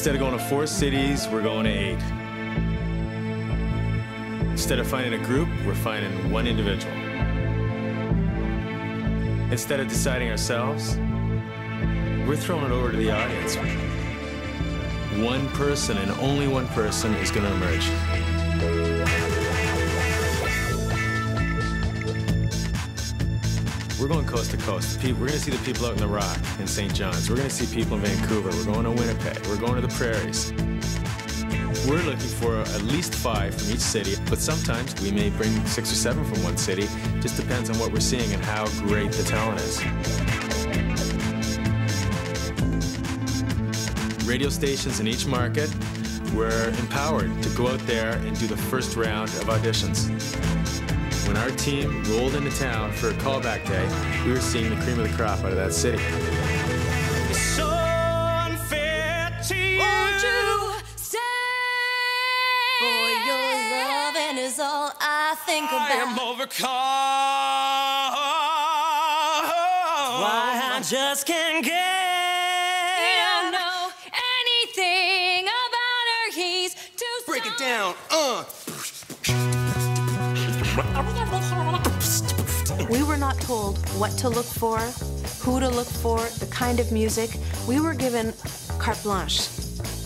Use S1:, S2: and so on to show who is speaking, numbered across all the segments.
S1: Instead of going to 4 cities, we're going to 8. Instead of finding a group, we're finding one individual. Instead of deciding ourselves, we're throwing it over to the audience. One person and only one person is going to emerge. We're going coast to coast. We're going to see the people out in the Rock in St. John's. We're going to see people in Vancouver. We're going to Winnipeg. We're going to the prairies. We're looking for at least 5 from each city, but sometimes we may bring 6 or 7 from one city. Just depends on what we're seeing and how great the talent is. Radio stations in each market were empowered to go out there and do the first round of auditions. When our team rolled into town for a callback day, we were seeing the cream of the crop out of that city.
S2: It's so unfair to you. Won't you stay?
S3: Boy, your loving is all I think about.
S2: I am overcome. Why I just can't get.
S3: You don't know anything about her. He's too
S2: Break it down.
S4: We were not told what to look for, who to look for, the kind of music. We were given carte blanche.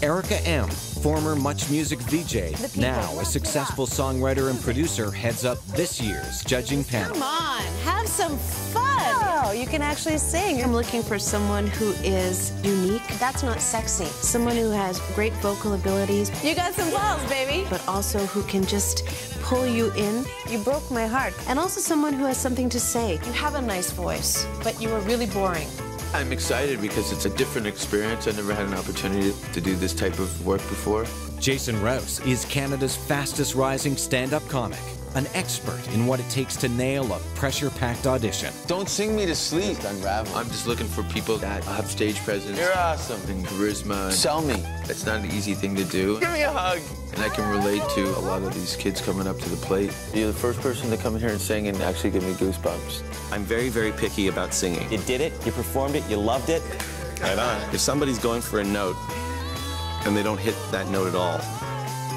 S5: Erica M., former Much Music VJ, now a successful songwriter and producer, heads up this year's judging panel.
S4: Come on, have some fun. Oh, you can actually sing. I'm looking for someone who is unique. That's not sexy. Someone who has great vocal abilities. You got some balls, baby. But also who can just pull you in. You broke my heart. And also someone who has something to say. You have a nice voice, but you are really boring.
S6: I'm excited because it's a different experience. I never had an opportunity to do this type of work before.
S5: Jason Rouse is Canada's fastest rising stand-up comic, an expert in what it takes to nail a pressure-packed audition.
S6: Don't sing me to sleep, Unravel. I'm just looking for people that have stage presence. You're awesome. And charisma. Sell me. It's not an easy thing to do. Give me a hug. And I can relate to a lot of these kids coming up to the plate. You're the first person to come in here and sing and actually give me goosebumps.
S7: I'm very, very picky about singing. You did it, you performed it, you loved it. Right on. If somebody's going for a note and they don't hit that note at all,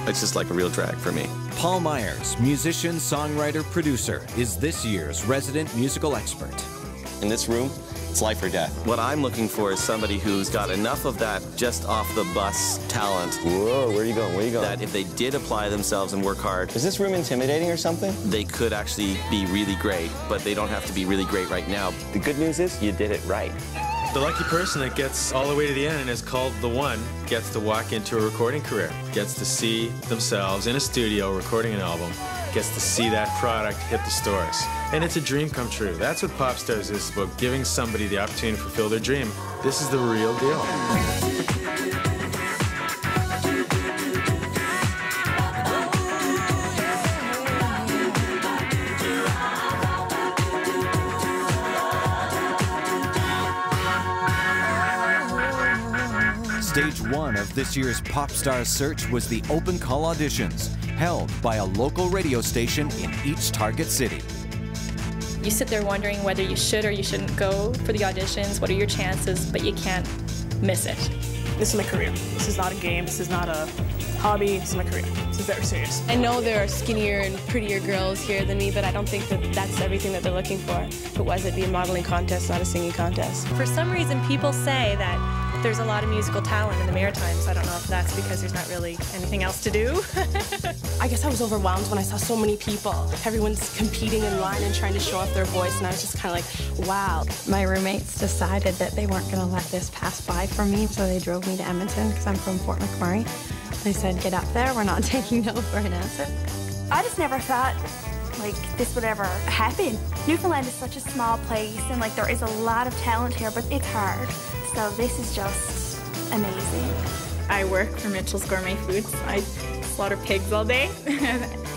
S7: it's just like a real drag for me.
S5: Paul Myers, musician, songwriter, producer, is this year's resident musical expert.
S7: In this room, it's life or death. What I'm looking for is somebody who's got enough of that just off the bus talent.
S6: Whoa, where are you going? Where are you going?
S7: That if they did apply themselves and work hard.
S8: Is this room intimidating or something?
S7: They could actually be really great, but they don't have to be really great right now.
S8: The good news is you did it right.
S1: The lucky person that gets all the way to the end and is called the one gets to walk into a recording career, gets to see themselves in a studio recording an album, gets to see that product hit the stores. And it's a dream come true. That's what Popstars is about, giving somebody the opportunity to fulfill their dream. This is the real deal.
S5: Stage 1 of this year's Popstars search was the open call auditions, held by a local radio station in each target city.
S9: You sit there wondering whether you should or you shouldn't go for the auditions, what are your chances, but you can't miss it.
S10: This is my career. This is not a game, this is not a hobby, this is my career. This is very serious.
S11: I know there are skinnier and prettier girls here than me, but I don't think that that's everything that they're looking for. If it was, it'd be a modeling contest, not a singing contest.
S9: For some reason, people say that there's a lot of musical talent in the Maritimes. I don't know if that's because there's not really anything else to do.
S10: I guess I was overwhelmed when I saw so many people. Everyone's competing in line and trying to show off their voice, and I was just kind of like, wow.
S12: My roommates decided that they weren't going to let this pass by for me, so they drove me to Edmonton because I'm from Fort McMurray. They said, get up there, we're not taking no for an answer.
S13: I just never thought like this would ever happen. Newfoundland is such a small place, and like there is a lot of talent here, but it's hard. So this is just amazing.
S9: I work for Mitchell's Gourmet Foods. I slaughter pigs all day.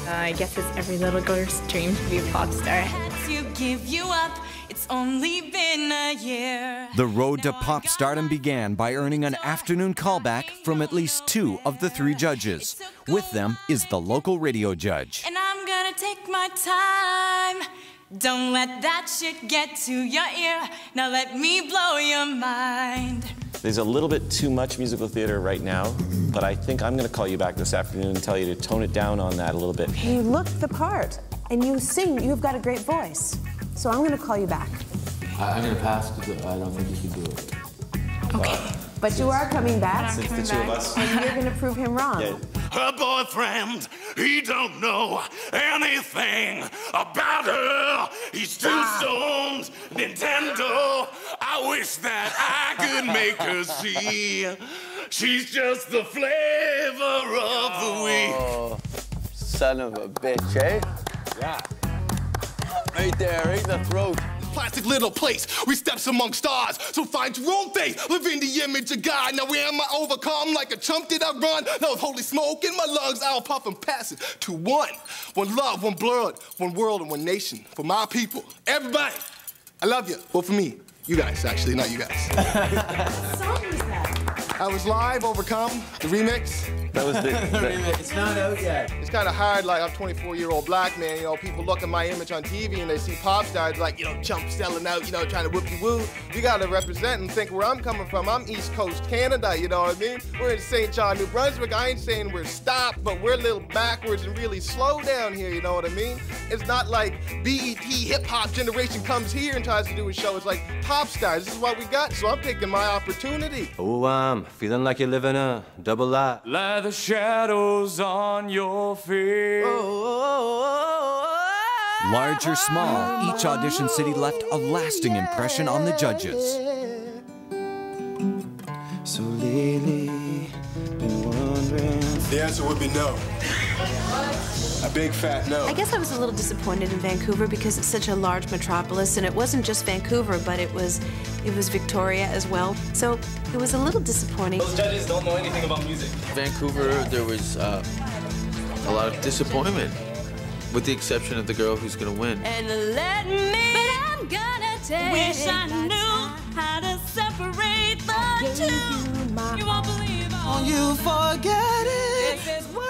S9: I guess it's every little girl's dream to be a pop star.
S3: To give you up, it's only been a year.
S5: The road to pop stardom began by earning an afternoon callback from at least 2 of the 3 judges. With them is the local radio judge.
S3: And I'm gonna take my time. Don't let that shit get to your ear. Now let me blow your mind.
S7: There's a little bit too much musical theater right now, but I think I'm going to call you back this afternoon and tell you to tone it down on that a little bit.
S4: You look the part, and you sing. You've got a great voice. So I'm going to call you back.
S6: I'm going to pass because I don't think you can do it.
S4: Okay. But you are coming back.
S7: Since the two of us.
S4: And you're going to prove him wrong.
S7: Yeah.
S2: Her boyfriend, he don't know anything about her. He's too stoned, Nintendo. I wish that I could make her see. She's just the flavor of the week.
S6: Oh, son of a bitch, eh?
S2: Yeah.
S6: Right there, right in the throat.
S14: Plastic little place, we steps among stars. So find your own faith, live in the image of God. Now where am I overcome? Like a chump did I run? Now with holy smoke in my lungs, I'll puff and pass it to one. One love, one blood, one world, and one nation. For my people, everybody, I love you. Well, for me, you guys, actually, not you guys.
S4: What song was that?
S14: I was live, Overcome, the remix.
S7: That was the
S6: remix. It's not out yet.
S14: It's kind of hard, like I'm a 24-year-old black man, you know, people look at my image on TV and they see pop stars like, you know, chump selling out, you know, trying to whoop-de-woo. You gotta represent and think where I'm coming from. I'm East Coast Canada, you know what I mean? We're in St. John, New Brunswick. I ain't saying we're stopped, but we're a little backwards and really slow down here, you know what I mean? It's not like BET hip-hop generation comes here and tries to do a show. It's like pop stars. This is what we got, so I'm taking my opportunity.
S15: Oh, I'm feeling like you're living a double life.
S2: Lie the shadows on your face.
S5: Large or small, each audition city left a lasting impression on the judges.
S2: So lately, been wondering.
S14: The answer would be no. A big fat no.
S4: I guess I was a little disappointed in Vancouver because it's such a large metropolis, and it wasn't just Vancouver, but it was Victoria as well. So it was a little disappointing.
S15: Those judges don't know anything about music.
S6: Vancouver, there was a lot of disappointment, with the exception of the girl who's gonna win.
S3: And let me, but I'm gonna take. Wish I knew how to separate the two. You won't believe all you forget it. This is why.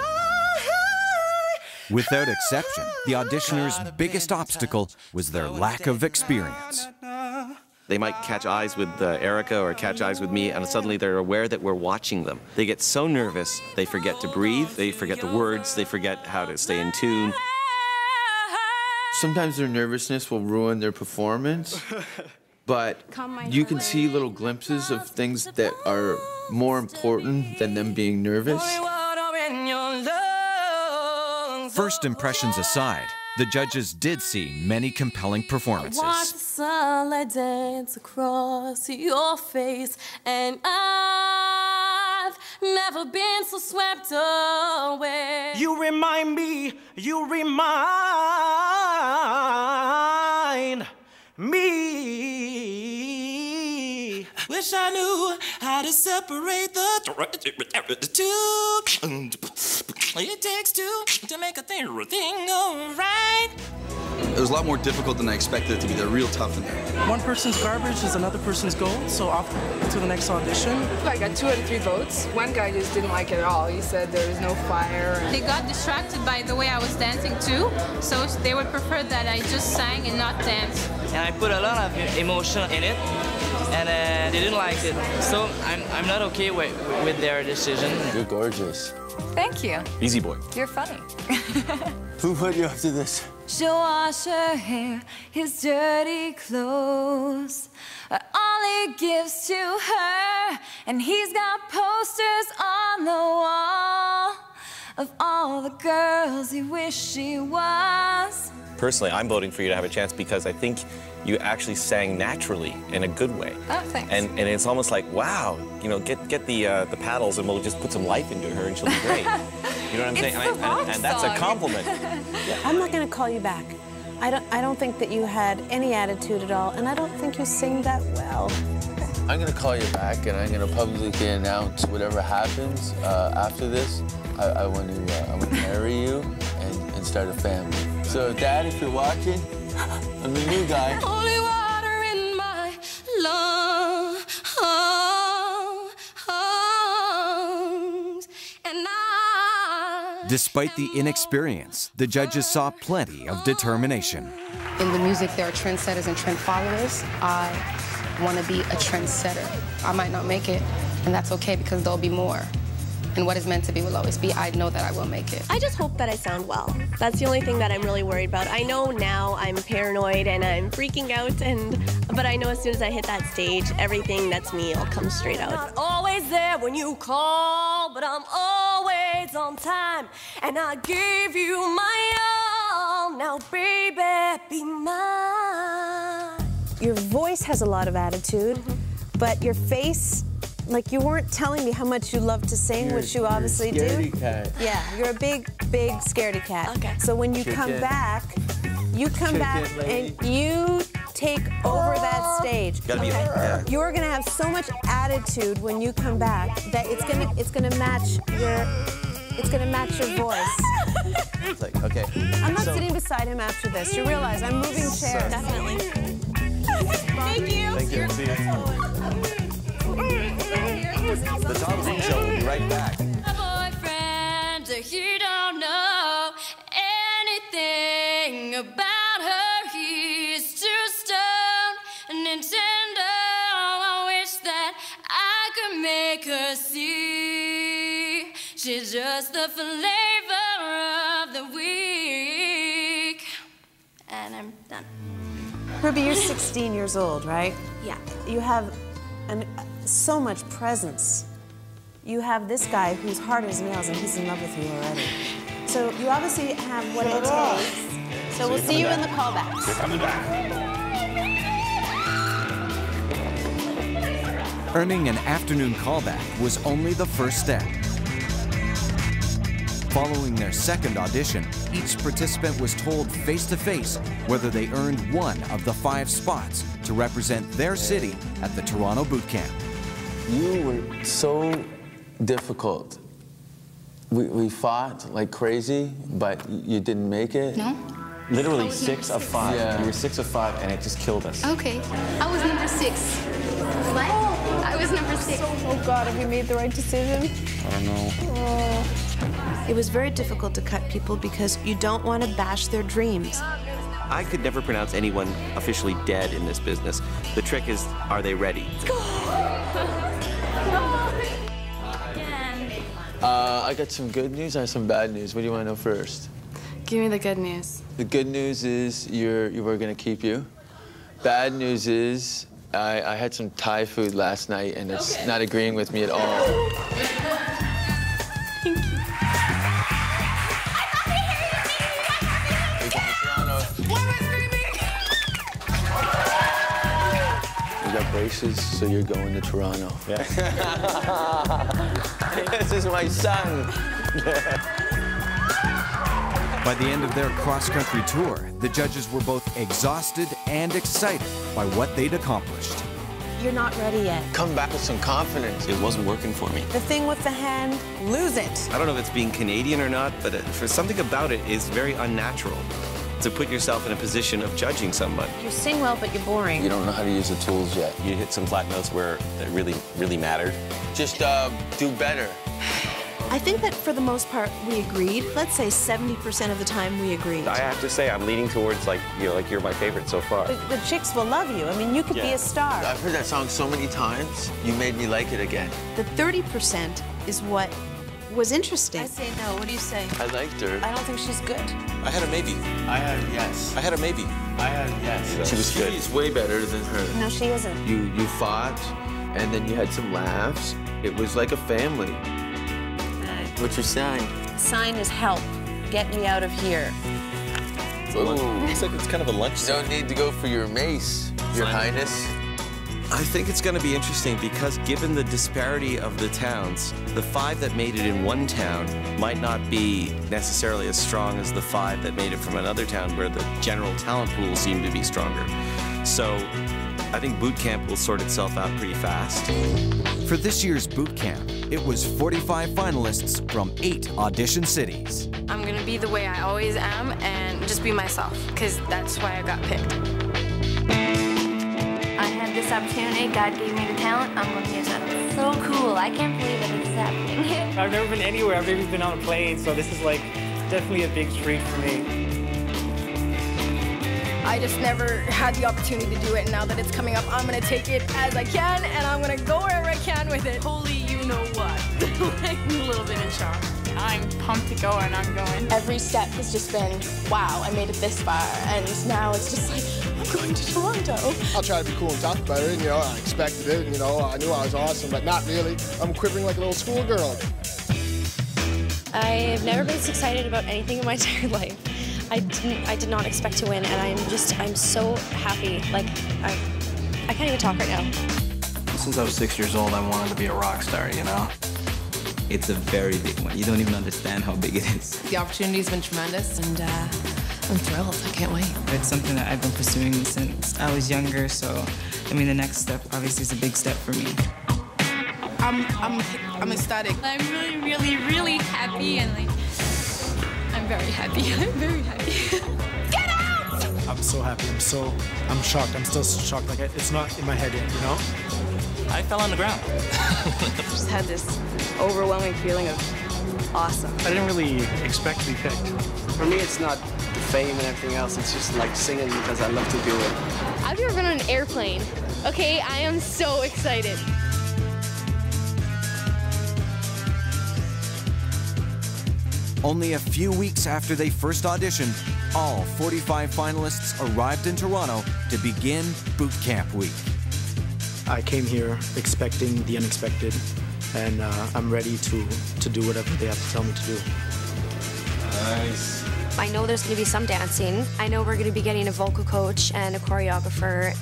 S5: Without exception, the auditioners' biggest obstacle was their lack of experience.
S7: They might catch eyes with Erica or catch eyes with me, and suddenly they're aware that we're watching them. They get so nervous, they forget to breathe, they forget the words, they forget how to stay in tune.
S6: Sometimes their nervousness will ruin their performance, but you can see little glimpses of things that are more important than them being nervous.
S5: First impressions aside, the judges did see many compelling performances.
S3: Watch the sunlight dance across your face, and I've never been so swept away.
S2: You remind me, you remind me. Wish I knew how to separate the two. It takes two to make a thing go right.
S16: It was a lot more difficult than I expected it to be. They're real tough in there.
S10: One person's garbage is another person's gold, so off to the next audition.
S17: I got 2 out of 3 votes. One guy just didn't like it at all. He said there was no fire.
S18: They got distracted by the way I was dancing too, so they would prefer that I just sang and not dance.
S19: And I put a lot of emotion in it, and they didn't like it. So I'm not okay with their decision.
S6: You're gorgeous.
S20: Thank you.
S7: Easy boy.
S20: You're funny.
S6: Who put you up to this?
S3: She'll wash her hair, his dirty clothes are all he gives to her, and he's got posters on the wall of all the girls he wished he was.
S7: Personally, I'm voting for you to have a chance because I think you actually sang naturally in a good way.
S20: Oh, thanks.
S7: And it's almost like, wow, you know, get the paddles and we'll just put some life into her and she'll be great. You know what I'm saying? And that's a compliment.
S4: Yeah. I'm not going to call you back. I don't think that you had any attitude at all, and I don't think you sing that well.
S6: I'm gonna call you back, and I'm gonna publicly announce whatever happens after this. I want to marry you and start a family. So, Dad, if you're watching, I'm the new guy.
S3: Holy water in my lungs, and
S5: Despite the inexperience, the judges saw plenty of determination.
S11: In the music, there are trendsetters and trend followers. I want to be a trendsetter. I might not make it, and that's okay because there'll be more. And what is meant to be will always be. I know that I will make it.
S4: I just hope that I sound well. That's the only thing that I'm really worried about. I know now I'm paranoid and I'm freaking out, but I know as soon as I hit that stage, everything that's me will come straight out.
S20: Not always there when you call, but I'm always on time. And I gave you my all. Now, baby, be mine.
S4: Your voice has a lot of attitude, but your face, like you weren't telling me how much you love to sing, which you obviously do.
S6: Scaredy cat.
S4: Yeah, you're a big scaredy cat.
S20: Okay.
S4: So when you come back, and you take over that stage.
S7: Gotta be yeah.
S4: You're gonna have so much attitude when you come back that it's gonna match your voice.
S7: It's like, okay.
S4: I'm not sitting beside him after this. You realize I'm moving chairs.
S20: Definitely.
S4: Thank you.
S7: Thank you. See you. The Tom Green Show will be right back.
S3: My boyfriend, he don't know anything about her. He's too stoned. Nintendo, I wish that I could make her see. She's just the flavor of the week. And I'm done.
S4: Ruby, you're 16 years old, right?
S3: Yeah.
S4: You have so much presence. You have this guy who's hard as nails and he's in love with you already. So you obviously have what it takes. So we'll see you in the callbacks.
S15: You're coming back.
S5: Earning an afternoon callback was only the first step. Following their second audition, each participant was told face-to-face whether they earned one of the 5 spots to represent their city at the Toronto Boot Camp.
S6: You were so difficult. We fought like crazy, but you didn't make it.
S18: No?
S8: Literally 6 of 5.
S6: Yeah.
S8: You were 6 of 5, and it just killed us.
S18: Okay. I was number 6. What? I was number 6.
S4: Oh God, have you made the right decision?
S8: I don't know.
S4: It was very difficult to cut people because you don't want to bash their dreams.
S7: I could never pronounce anyone officially dead in this business. The trick is, are they ready?
S6: I got some good news and some bad news. What do you want to know first?
S11: Give me the good news.
S6: The good news is we're going to keep you. Bad news is I had some Thai food last night and it's not agreeing with me at all.
S20: Thank you.
S6: You got braces, so you're going to Toronto.
S8: Yeah.
S6: This is my son.
S5: By the end of their cross-country tour, the judges were both exhausted and excited by what they'd accomplished.
S4: You're not ready yet.
S6: Come back with some confidence.
S7: It wasn't working for me.
S4: The thing with the hand, lose it.
S7: I don't know if it's being Canadian or not, but for something about it is very unnatural to put yourself in a position of judging somebody.
S4: You sing well, but you're boring.
S6: You don't know how to use the tools yet.
S8: You hit some flat notes where it really mattered.
S6: Just do better.
S4: I think that for the most part, we agreed. Let's say 70% of the time we agreed.
S8: I have to say, I'm leaning towards like you're my favorite so far.
S4: The chicks will love you. I mean, you could be a star.
S6: I've heard that song so many times. You made me like it again.
S4: The 30% is what was interesting.
S20: I say no. What do you say?
S6: I liked her.
S4: I don't think she's good.
S7: I had a maybe.
S6: I had a yes.
S7: I had a maybe.
S6: I had a yes.
S7: She was good.
S6: She's way better than her.
S4: No, she isn't.
S6: You fought, and then you had some laughs. It was like a family. What's your sign?
S4: Sign is help. Get me out of here.
S7: Looks like it's kind of a lunch.
S6: You don't need to go for your mace, Your Highness.
S7: I think it's going to be interesting because given the disparity of the towns, the 5 that made it in one town might not be necessarily as strong as the 5 that made it from another town where the general talent pool seemed to be stronger. So I think boot camp will sort itself out pretty fast.
S5: For this year's boot camp, it was 45 finalists from 8 audition cities.
S11: I'm gonna be the way I always am and just be myself, because that's why I got picked.
S13: I had this opportunity, God gave me the talent, I'm gonna use it. So cool, I can't believe that it's happening.
S21: I've never been anywhere, I've never been on a plane, so this is like definitely a big treat for me.
S11: I just never had the opportunity to do it, and now that it's coming up, I'm gonna take it as I can, and I'm gonna go wherever I can with it.
S17: Holy you know what. Like, I'm a little bit in shock.
S9: I'm pumped to go, and I'm going.
S11: Every step has just been, wow, I made it this far, and now it's just like, I'm going to Toronto.
S14: I'll try to be cool and tough about it, you know, I expected it, you know, I knew I was awesome, but not really. I'm quivering like a little schoolgirl.
S4: I've never been this excited about anything in my entire life. I did not expect to win, and I'm so happy. Like, I can't even talk right now.
S21: Since I was 6 years old, I wanted to be a rock star, you know?
S22: It's a very big one. You don't even understand how big it is.
S23: The opportunity's been tremendous, and I'm thrilled. I can't wait.
S24: It's something that I've been pursuing since I was younger, so, I mean, the next step obviously is a big step for me.
S17: I'm ecstatic.
S18: I'm really, really, really happy, and like, I'm very happy. I'm very happy. Get out!
S25: I'm so happy. I'm shocked. I'm still shocked. Like, it's not in my head yet, you know?
S21: I fell on the ground.
S11: Just had this overwhelming feeling of awesome.
S25: I didn't really expect to be picked.
S26: For me, it's not the fame and everything else. It's just like singing because I love to do it.
S4: I've never been on an airplane. Okay, I am so excited.
S5: Only a few weeks after they first auditioned, all 45 finalists arrived in Toronto to begin boot camp week.
S25: I came here expecting the unexpected, and I'm ready to do whatever they have to tell me to do.
S21: Nice.
S4: I know there's going to be some dancing. I know we're going to be getting a vocal coach and a choreographer.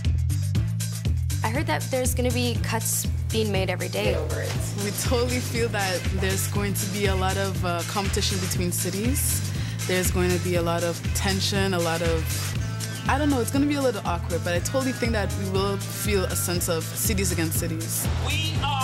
S4: I heard that there's going to be cuts being made every day over it.
S17: We totally feel that there's going to be a lot of competition between cities. There's going to be a lot of tension, a lot of, I don't know, it's going to be a little awkward, but I totally think that we will feel a sense of cities against cities.
S2: We are